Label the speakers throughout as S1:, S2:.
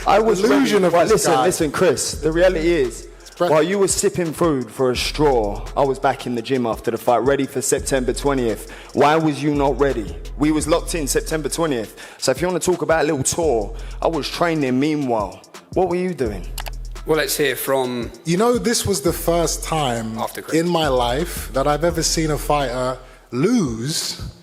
S1: I was
S2: illusion of this guy.
S1: Listen, Chris. The reality is, while you were sipping food for a straw, I was back in the gym after the fight, ready for September 20th. Why was you not ready? We was locked in September 20th. So if you want to talk about a little tour, I was training meanwhile. What were you doing?
S3: Well, let's hear from...
S2: You know, this was the first time in my life that I've ever seen a fighter lose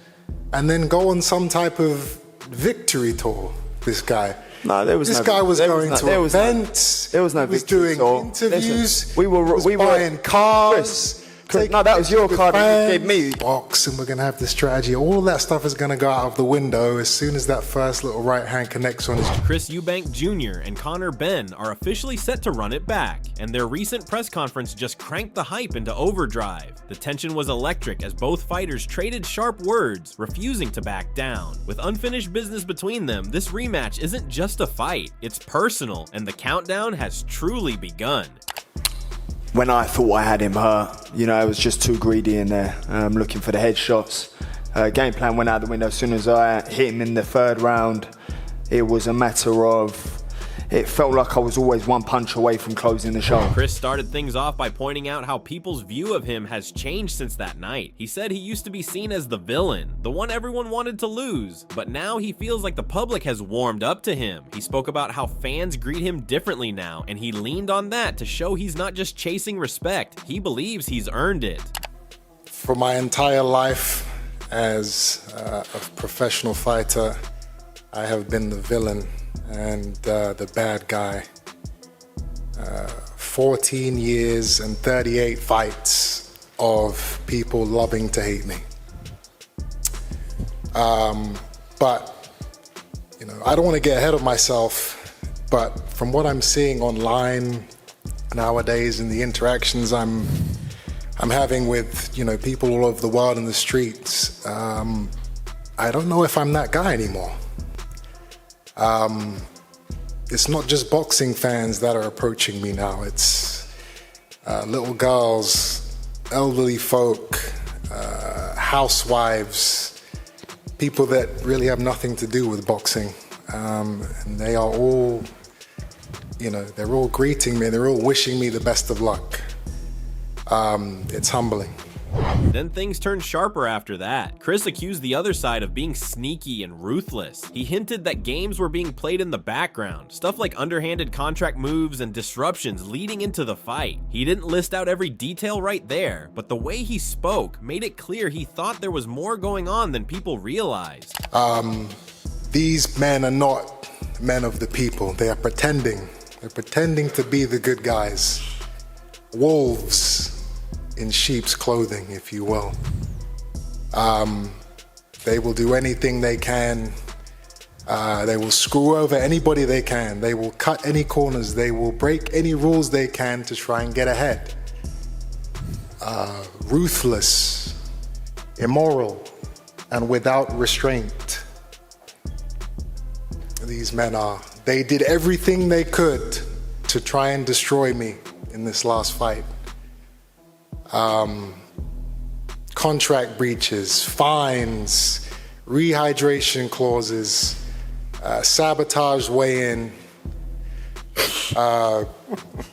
S2: and then go on some type of victory tour, this guy.
S1: No, there was
S2: this guy was going to events.
S1: There was no victory tour.
S2: He was doing interviews.
S1: We were
S2: buying cars.
S1: Chris, no, that was your card that you gave me.
S2: Box, and we're going to have the strategy. All of that stuff is going to go out of the window as soon as that first little right hand connects on his...
S4: Chris Eubank Jr. and Conor Benn are officially set to run it back, and their recent press conference just cranked the hype into overdrive. The tension was electric as both fighters traded sharp words, refusing to back down. With unfinished business between them, this rematch isn't just a fight, it's personal, and the countdown has truly begun.
S1: When I thought I had him hurt, you know, I was just too greedy in there, looking for the headshots. Game plan went out the window as soon as I hit him in the third round. It was a matter of, it felt like I was always one punch away from closing the show.
S4: Chris started things off by pointing out how people's view of him has changed since that night. He said he used to be seen as the villain, the one everyone wanted to lose, but now he feels like the public has warmed up to him. He spoke about how fans greet him differently now, and he leaned on that to show he's not just chasing respect, he believes he's earned it.
S2: For my entire life as a professional fighter, I have been the villain and the bad guy. 14 years and 38 fights of people loving to hate me. But, you know, I don't want to get ahead of myself, but from what I'm seeing online nowadays and the interactions I'm having with, you know, people all over the world in the streets, I don't know if I'm that guy anymore. It's not just boxing fans that are approaching me now. It's little girls, elderly folk, housewives, people that really have nothing to do with boxing. And they are all, you know, they're all greeting me. They're all wishing me the best of luck. It's humbling.
S4: Then things turned sharper after that. Chris accused the other side of being sneaky and ruthless. He hinted that games were being played in the background, stuff like underhanded contract moves and disruptions leading into the fight. He didn't list out every detail right there, but the way he spoke made it clear he thought there was more going on than people realized.
S2: These men are not men of the people. They are pretending. They're pretending to be the good guys. Wolves in sheep's clothing, if you will. They will do anything they can. They will screw over anybody they can. They will cut any corners. They will break any rules they can to try and get ahead. Ruthless, immoral, and without restraint. These men are. They did everything they could to try and destroy me in this last fight. Contract breaches, fines, rehydration clauses, sabotage weigh-in,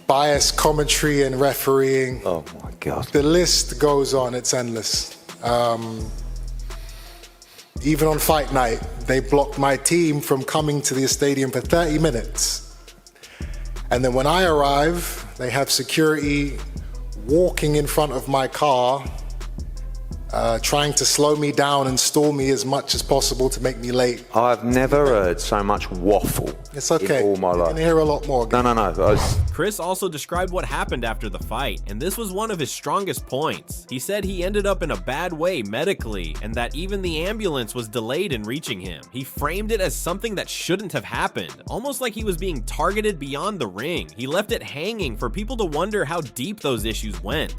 S2: biased commentary and refereeing.
S5: Oh my God.
S2: The list goes on, it's endless. Even on fight night, they blocked my team from coming to the stadium for 30 minutes. And then when I arrive, they have security walking in front of my car, trying to slow me down and stall me as much as possible to make me late.
S5: I've never heard so much waffle
S2: it's okay.
S5: in all my life.
S2: You're gonna hear a lot more.
S5: No.
S4: Chris also described what happened after the fight, and this was one of his strongest points. He said he ended up in a bad way medically, and that even the ambulance was delayed in reaching him. He framed it as something that shouldn't have happened, almost like he was being targeted beyond the ring. He left it hanging for people to wonder how deep those issues went.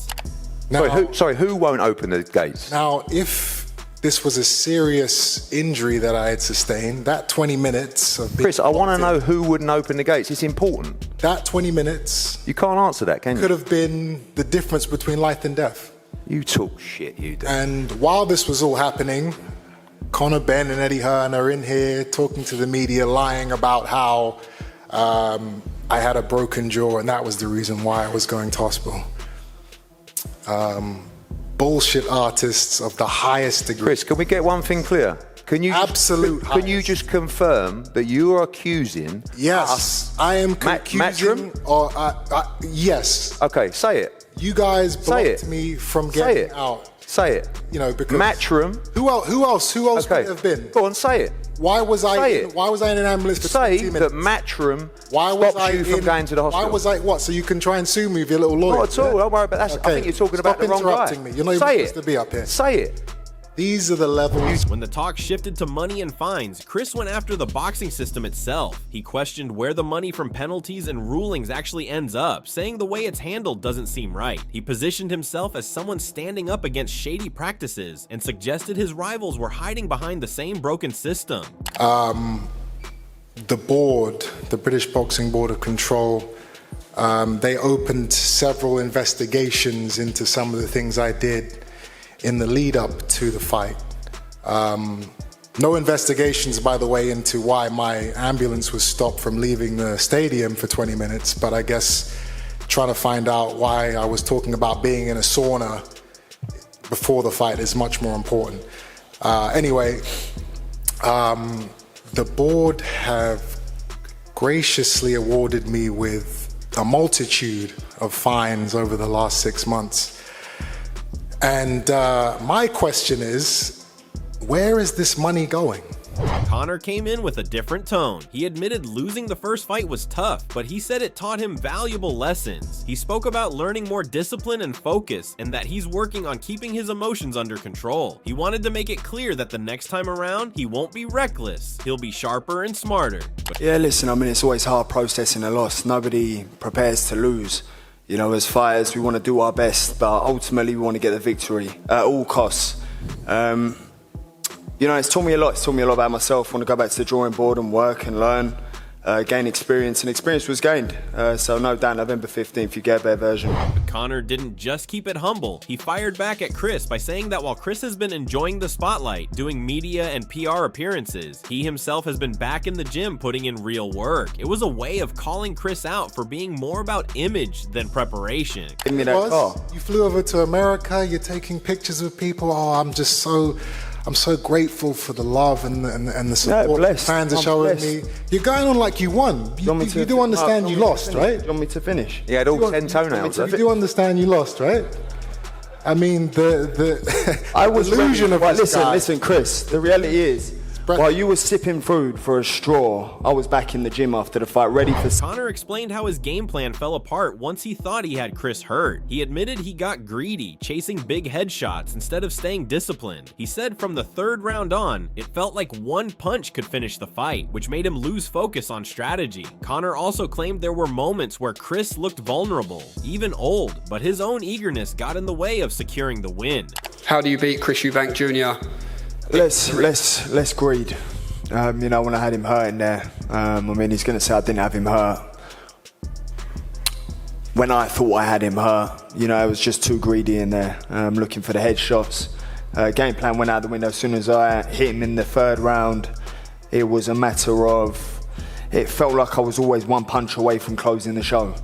S2: Now,
S5: who won't open the gates?
S2: Now, if this was a serious injury that I had sustained, that 20 minutes of being
S5: Chris, I want to know who wouldn't open the gates. It's important.
S2: That 20 minutes...
S5: You can't answer that, can you?
S2: Could have been the difference between life and death.
S5: You talk shit, you do.
S2: And while this was all happening, Conor Benn and Eddie Hearn are in here talking to the media, lying about how I had a broken jaw, and that was the reason why I was going to hospital. Bullshit artists of the highest degree.
S5: Chris, can we get one thing clear? Can you
S2: Absolute
S5: you just confirm that you are accusing us?
S2: I am
S5: Matchroom?
S2: Yes.
S5: Okay, say it.
S2: You guys
S5: Say
S2: blocked
S5: it.
S2: me from
S5: Say
S2: getting
S5: it.
S2: out.
S5: Say it.
S2: You know, because
S5: Matchroom.
S2: Who else
S5: Okay.
S2: would it have been?
S5: Go on, say it.
S2: Why was
S5: Say
S2: I?
S5: it.
S2: Why was I in an ambulance for
S5: Say
S2: 20 minutes?
S5: that Matchroom
S2: Why was
S5: stops
S2: I
S5: you from going to the hospital.
S2: Why was I what? So you can try and sue me with your little lawyer?
S5: Not at all.
S2: yeah?
S5: Don't worry about that. I
S2: Okay.
S5: think you're talking
S2: Stop
S5: about the wrong guy.
S2: interrupting me. You're not even
S5: Say
S2: supposed
S5: it.
S2: to be up here.
S5: Say it.
S2: These are the levels.
S4: When the talk shifted to money and fines, Chris went after the boxing system itself. He questioned where the money from penalties and rulings actually ends up, saying the way it's handled doesn't seem right. He positioned himself as someone standing up against shady practices and suggested his rivals were hiding behind the same broken system.
S2: The board, the British Boxing Board of Control, they opened several investigations into some of the things I did in the lead up to the fight. No investigations, by the way, into why my ambulance was stopped from leaving the stadium for 20 minutes, but I guess trying to find out why I was talking about being in a sauna before the fight is much more important. Anyway, the board have graciously awarded me with a multitude of fines over the last 6 months. And my question is, where is this money going?
S4: Conor came in with a different tone. He admitted losing the first fight was tough, but he said it taught him valuable lessons. He spoke about learning more discipline and focus, and that he's working on keeping his emotions under control. He wanted to make it clear that the next time around, he won't be reckless. He'll be sharper and smarter.
S1: Yeah, listen, I mean, it's always hard processing a loss. Nobody prepares to lose. You know, as fighters, we want to do our best, but ultimately we want to get the victory at all costs. You know, it's taught me a lot. It's taught me a lot about myself. I want to go back to the drawing board and work and learn, gain experience, and experience was gained. So no doubt, November 15th, you get a better version.
S4: But Conor didn't just keep it humble. He fired back at Chris by saying that while Chris has been enjoying the spotlight, doing media and PR appearances, he himself has been back in the gym putting in real work. It was a way of calling Chris out for being more about image than preparation.
S1: Give me that car.
S2: You flew over to America, you're taking pictures of people. Oh, I'm so grateful for the love and the support
S1: blessed.
S2: fans are
S1: I'm
S2: showing
S1: blessed.
S2: me. You're going on like you won. You do understand you lost, right?
S1: You want me to finish?
S5: He had all 10 toenails.
S2: You do understand you lost, right? I mean,
S1: I was
S2: illusion
S1: ready.
S2: of
S1: Right,
S2: this guy.
S1: listen, Chris. The reality is, while you were sipping food for a straw, I was back in the gym after the fight, ready for.
S4: Conor explained how his game plan fell apart once he thought he had Chris hurt. He admitted he got greedy, chasing big headshots instead of staying disciplined. He said from the third round on, it felt like one punch could finish the fight, which made him lose focus on strategy. Conor also claimed there were moments where Chris looked vulnerable, even old, but his own eagerness got in the way of securing the win.
S3: How do you beat Chris Eubank Jr.?
S1: Less greed. You know, when I had him hurt in there, I mean, he's going to say I didn't have him hurt. When I thought I had him hurt, you know, I was just too greedy in there, looking for the headshots. Game plan went out the window as soon as I hit him in the third round. It was a matter of, it felt like I was always one punch away from closing the show.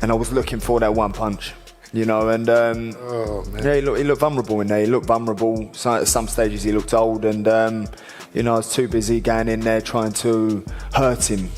S1: And I was looking for that one punch. You know, and yeah, he looked vulnerable in there. He looked vulnerable. So at some stages he looked old, and you know, I was too busy going in there trying to hurt him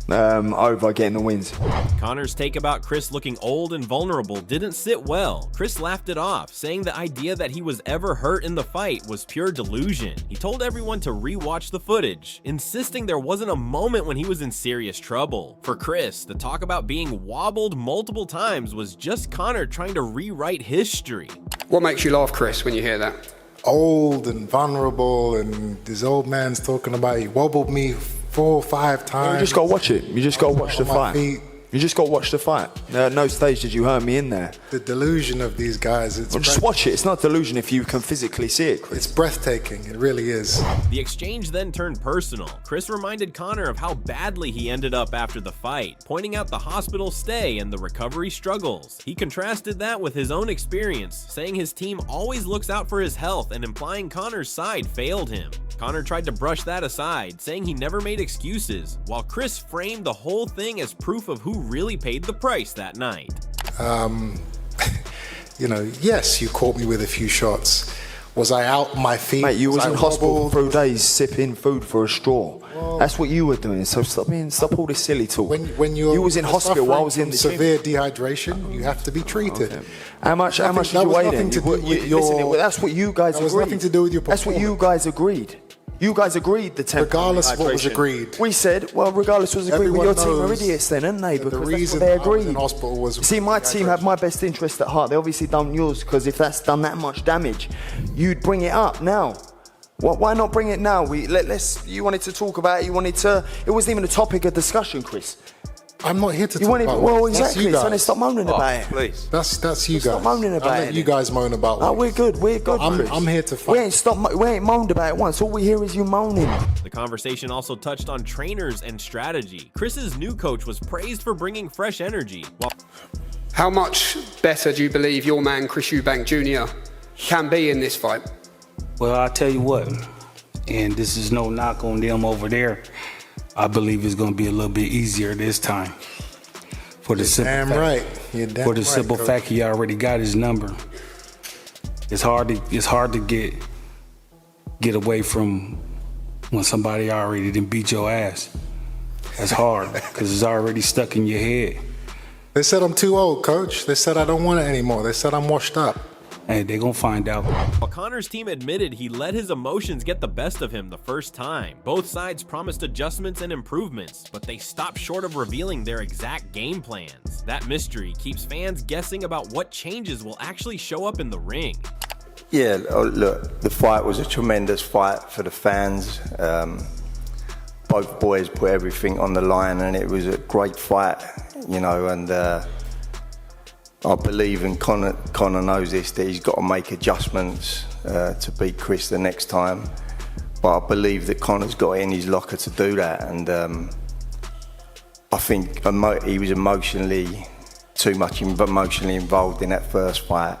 S1: over getting the wins.
S4: Conor's take about Chris looking old and vulnerable didn't sit well. Chris laughed it off, saying the idea that he was ever hurt in the fight was pure delusion. He told everyone to re-watch the footage, insisting there wasn't a moment when he was in serious trouble. For Chris, the talk about being wobbled multiple times was just Conor trying to rewrite history.
S3: What makes you laugh, Chris, when you hear that?
S2: Old and vulnerable, and this old man's talking about he wobbled me 4 or 5 times.
S1: You just got to watch it. You just got to watch the
S2: On my
S1: fight.
S2: feet.
S1: You just got to watch the fight. At no stage did you hurt me in there.
S2: The delusion of these guys.
S1: Well, just watch it. It's not delusion if you can physically see it, Chris.
S2: It's breathtaking. It really is.
S4: The exchange then turned personal. Chris reminded Conor of how badly he ended up after the fight, pointing out the hospital stay and the recovery struggles. He contrasted that with his own experience, saying his team always looks out for his health and implying Conor's side failed him. Conor tried to brush that aside, saying he never made excuses, while Chris framed the whole thing as proof of who really paid the price that night.
S2: Yes, you caught me with a few shots. Was I out my feet?
S1: Mate, you was in hospital for
S2: wobbled?
S1: 3 days sipping food for a straw. That's what you were doing. So stop all this silly talk.
S2: When you
S1: was in hospital, I was in the
S2: severe dehydration. You have to be treated.
S1: Okay. How much did you weigh then? Listen, that's what you guys agreed.
S2: That was nothing to do with your performance.
S1: That's what you guys agreed. You guys agreed the tempo.
S2: Regardless of what was agreed.
S1: We said, well, regardless was agreed. Well, your team are idiots then, aren't they? Because that's what they agreed.
S2: I was in hospital was
S1: See, my team had my best interest at heart. They obviously done yours, because if that's done that much damage, you'd bring it up now. Why not bring it now? You wanted to talk about it. It wasn't even a topic of discussion, Chris.
S2: I'm not here to talk about it.
S1: Well, exactly. So then stop moaning about it.
S5: Please.
S2: That's you guys.
S1: Stop moaning about
S2: I'll
S1: it.
S2: let you guys moan about it.
S1: We're good. Chris.
S2: I'm here to fight.
S1: We ain't moaned about it once. All we hear is you moaning.
S4: The conversation also touched on trainers and strategy. Chris's new coach was praised for bringing fresh energy.
S3: How much better do you believe your man Chris Eubank Jr. can be in this fight?
S6: Well, I'll tell you what, and this is no knock on them over there. I believe it's going to be a little bit easier this time. For the simple fact he already got his number. It's hard to get away from when somebody already done beat your ass. That's hard because it's already stuck in your head.
S2: They said I'm too old, coach. They said I don't want it anymore. They said I'm washed up.
S6: Hey, they gonna find out.
S4: While Conor's team admitted he let his emotions get the best of him the first time, both sides promised adjustments and improvements, but they stopped short of revealing their exact game plans. That mystery keeps fans guessing about what changes will actually show up in the ring.
S7: Yeah, look, the fight was a tremendous fight for the fans. Both boys put everything on the line, and it was a great fight, and I believe, and Conor knows this, that he's got to make adjustments to beat Chris the next time. But I believe that Conor's got it in his locker to do that, and I think he was too much emotionally involved in that first fight.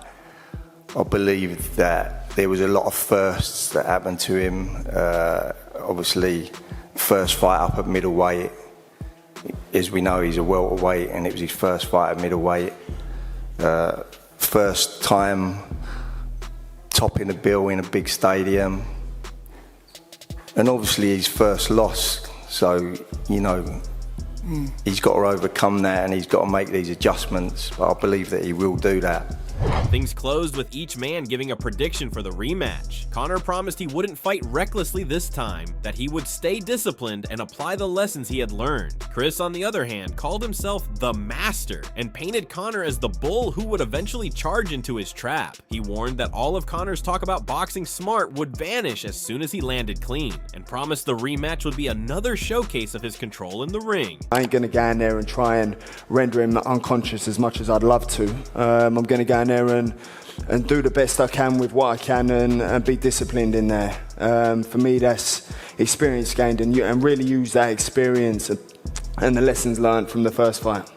S7: I believe that there was a lot of firsts that happened to him. Obviously, first fight up at middleweight. As we know, he's a welterweight, and it was his first fight at middleweight. First time topping the bill in a big stadium, and obviously his first loss, so he's got to overcome that, and he's got to make these adjustments, but I believe that he will do that.
S4: Things closed with each man giving a prediction for the rematch. Conor promised he wouldn't fight recklessly this time, that he would stay disciplined and apply the lessons he had learned. Chris, on the other hand, called himself the Master and painted Conor as the bull who would eventually charge into his trap. He warned that all of Conor's talk about boxing smart would vanish as soon as he landed clean, and promised the rematch would be another showcase of his control in the ring.
S1: I ain't gonna go in there and try and render him unconscious as much as I'd love to. I'm gonna go in there and do the best I can with what I can and be disciplined in there. For me, that's experience gained, and really use that experience and the lessons learned from the first fight.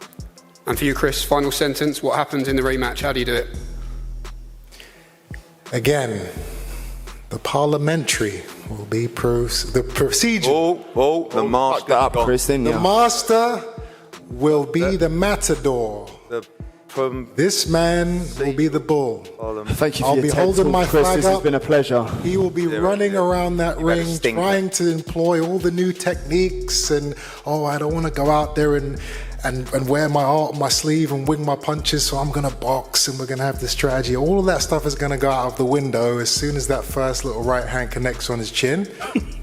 S3: And for you, Chris, final sentence, what happens in the rematch? How do you do it?
S2: Again, the parliamentary will be the procedure.
S5: The master.
S1: Up, Chris, didn't you?
S2: The master will be the matador. This man will be the bull.
S1: Thank you for
S2: I'll
S1: your
S2: be
S1: TED
S2: holding
S1: talk,
S2: my
S1: Chris.
S2: flag
S1: This
S2: up.
S1: has been a pleasure.
S2: He will be running around that ring,
S5: sting
S2: trying to employ all the new techniques, and I don't want to go out there and wear my heart on my sleeve and wing my punches, so I'm going to box and we're going to have this strategy. All of that stuff is going to go out of the window as soon as that first little right hand connects on his chin.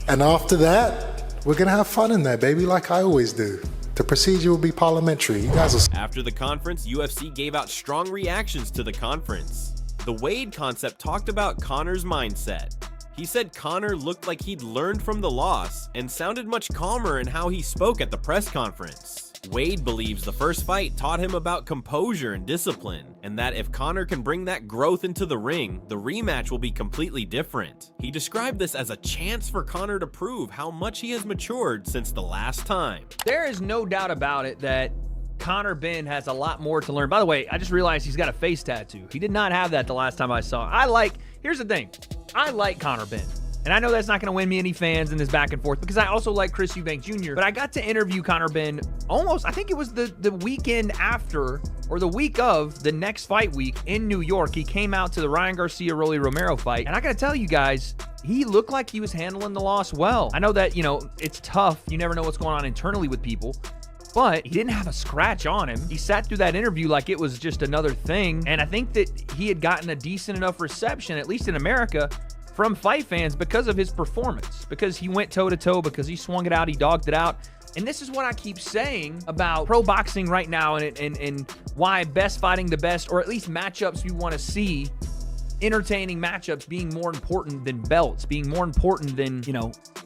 S2: And after that, we're going to have fun in there, baby, like I always do. The procedure will be parliamentary. You guys will...
S4: After the conference, UFC gave out strong reactions to the conference. The Wade concept talked about Conor's mindset. He said Conor looked like he'd learned from the loss and sounded much calmer in how he spoke at the press conference. Wade believes the first fight taught him about composure and discipline, and that if Conor can bring that growth into the ring, the rematch will be completely different. He described this as a chance for Conor to prove how much he has matured since the last time.
S8: There is no doubt about it that Conor Benn has a lot more to learn. By the way, I just realized he's got a face tattoo. He did not have that the last time I saw him. Here's the thing. I like Conor Benn. And I know that's not going to win me any fans in this back and forth because I also like Chris Eubank Jr., but I got to interview Conor Benn almost, I think it was the weekend after or the week of the next fight week in New York. He came out to the Ryan Garcia-Rolly Romero fight, and I got to tell you guys, he looked like he was handling the loss well. I know that, it's tough. You never know what's going on internally with people. But he didn't have a scratch on him. He sat through that interview like it was just another thing. And I think that he had gotten a decent enough reception, at least in America, from fight fans because of his performance, because he went toe-to-toe, because he swung it out, he dogged it out. And this is what I keep saying about pro boxing right now and why best fighting the best, or at least matchups you want to see, entertaining matchups being more important than belts, being more important than,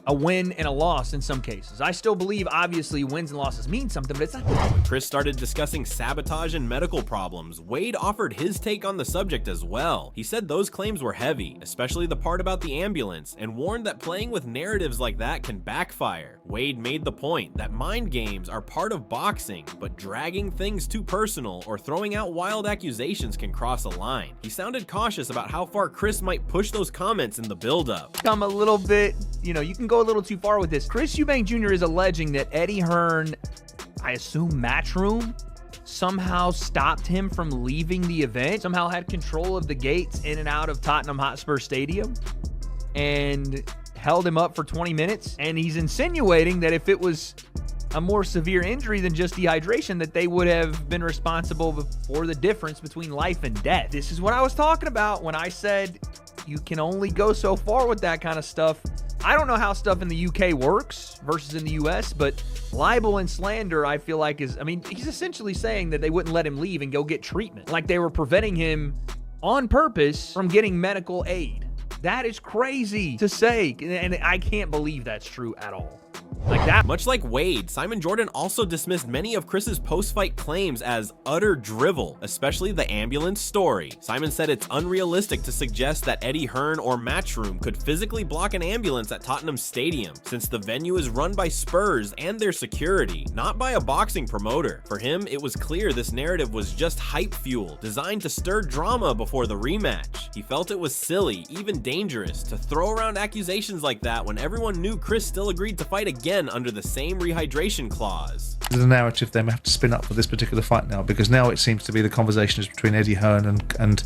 S8: a win and a loss in some cases. I still believe, obviously, wins and losses mean something, but it's not.
S4: When Chris started discussing sabotage and medical problems, Wade offered his take on the subject as well. He said those claims were heavy, especially the part about the ambulance, and warned that playing with narratives like that can backfire. Wade made the point that mind games are part of boxing, but dragging things too personal or throwing out wild accusations can cross a line. He sounded cautious about how far Chris might push those comments in the build-up.
S8: Come a little bit, you can go a little too far with this. Chris Eubank Jr. is alleging that Eddie Hearn, I assume Matchroom, somehow stopped him from leaving the event, somehow had control of the gates in and out of Tottenham Hotspur Stadium, and held him up for 20 minutes. And he's insinuating that if it was a more severe injury than just dehydration, that they would have been responsible for the difference between life and death. This is what I was talking about when I said you can only go so far with that kind of stuff. I don't know how stuff in the UK works versus in the US, but libel and slander, I feel like he's essentially saying that they wouldn't let him leave and go get treatment. Like they were preventing him on purpose from getting medical aid. That is crazy to say, and I can't believe that's true at all. Like that.
S4: Much like Wade, Simon Jordan also dismissed many of Chris's post-fight claims as utter drivel, especially the ambulance story. Simon said it's unrealistic to suggest that Eddie Hearn or Matchroom could physically block an ambulance at Tottenham Stadium, since the venue is run by Spurs and their security, not by a boxing promoter. For him, it was clear this narrative was just hype fuel, designed to stir drama before the rematch. He felt it was silly, even dangerous, to throw around accusations like that when everyone knew Chris still agreed to fight again under the same rehydration clause.
S9: The narrative they have to spin up for this particular fight now, because now it seems to be the conversation is between Eddie Hearn and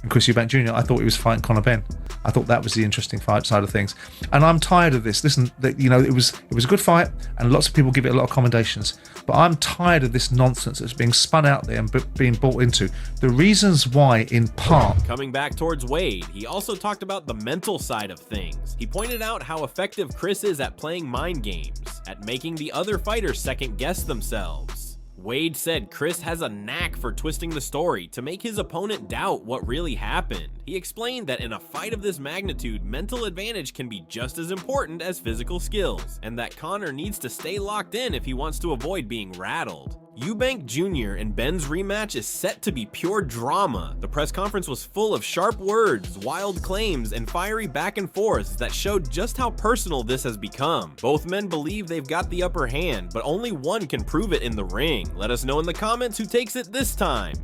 S9: Chris Eubank Jr. I thought he was fighting Conor Benn. I thought that was the interesting fight side of things, and I'm tired of this. Listen, it was a good fight, and lots of people give it a lot of commendations. But I'm tired of this nonsense that's being spun out there and being bought into. The reasons why, in part.
S4: Coming back towards Wade, he also talked about the mental side of things. He pointed out how effective Chris is at playing mind games, at making the other fighters second guess themselves. Wade said Chris has a knack for twisting the story to make his opponent doubt what really happened. He explained that in a fight of this magnitude, mental advantage can be just as important as physical skills, and that Conor needs to stay locked in if he wants to avoid being rattled. Eubank Jr. and Benn's rematch is set to be pure drama. The press conference was full of sharp words, wild claims, and fiery back and forths that showed just how personal this has become. Both men believe they've got the upper hand, but only one can prove it in the ring. Let us know in the comments who takes it this time.